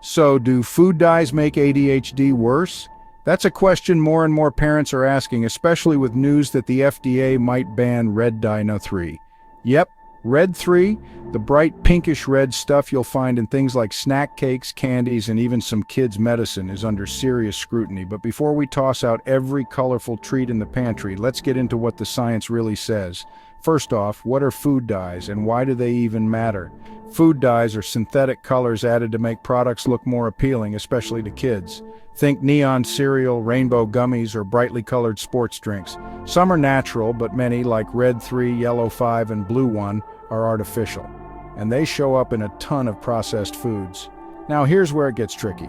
So, do food dyes make ADHD worse? That's a question more and more parents are asking, especially with news that the FDA might ban red dye no 3. Yep, red 3, the bright pinkish red stuff you'll find in things like snack cakes, candies, and even some kids' medicine is under serious scrutiny. But before we toss out every colorful treat in the pantry, let's get into what the science really says. First off, what are food dyes and why do they even matter? Food dyes are synthetic colors added to make products look more appealing, especially to kids. Think neon cereal, rainbow gummies, or brightly colored sports drinks. Some are natural, but many, like red 3, yellow 5, and blue 1, are artificial. And they show up in a ton of processed foods. Now here's where it gets tricky.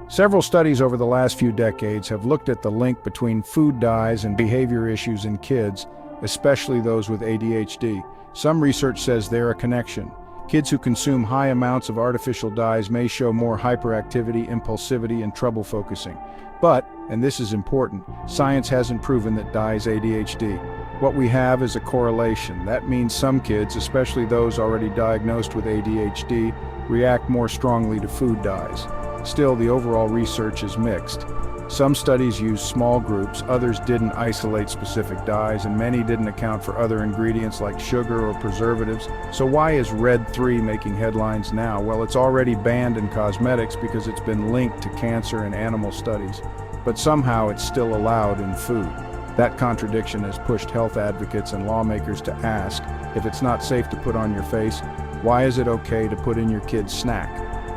Several studies over the last few decades have looked at the link between food dyes and behavior issues in kids, especially those with ADHD. Some research says they're a connection. Kids who consume high amounts of artificial dyes may show more hyperactivity, impulsivity, and trouble focusing. But, and this is important, science hasn't proven that dyes ADHD. What we have is a correlation. That means some kids, especially those already diagnosed with ADHD, react more strongly to food dyes. Still, the overall research is mixed. Some studies used small groups, others didn't isolate specific dyes, and many didn't account for other ingredients like sugar or preservatives. So why is red 3 making headlines now? Well, it's already banned in cosmetics because it's been linked to cancer and animal studies. But somehow it's still allowed in food. That contradiction has pushed health advocates and lawmakers to ask, if it's not safe to put on your face, why is it okay to put in your kid's snack?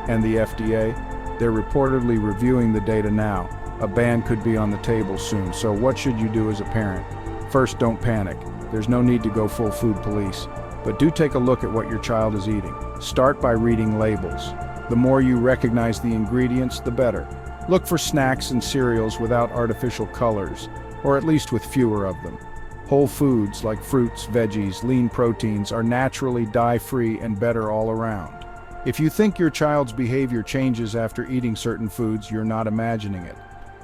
And the FDA? They're reportedly reviewing the data now. A ban could be on the table soon, so what should you do as a parent? First, don't panic. There's no need to go full food police. But do take a look at what your child is eating. Start by reading labels. The more you recognize the ingredients, the better. Look for snacks and cereals without artificial colors, or at least with fewer of them. Whole foods like fruits, veggies, lean proteins are naturally dye-free and better all around. If you think your child's behavior changes after eating certain foods, you're not imagining it.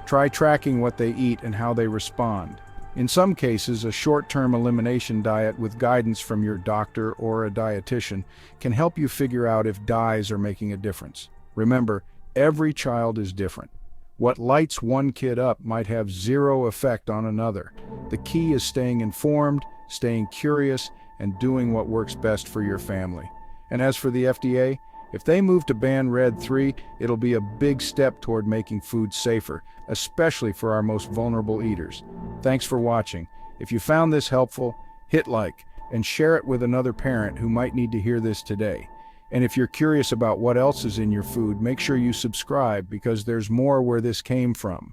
Try tracking what they eat and how they respond. In some cases, a short-term elimination diet with guidance from your doctor or a dietitian can help you figure out if dyes are making a difference. Remember, every child is different. What lights one kid up might have zero effect on another. The key is staying informed, staying curious, and doing what works best for your family. And as for the FDA, if they move to ban red 3, it'll be a big step toward making food safer, especially for our most vulnerable eaters. Thanks for watching. If you found this helpful, hit like and share it with another parent who might need to hear this today. And if you're curious about what else is in your food, make sure you subscribe because there's more where this came from.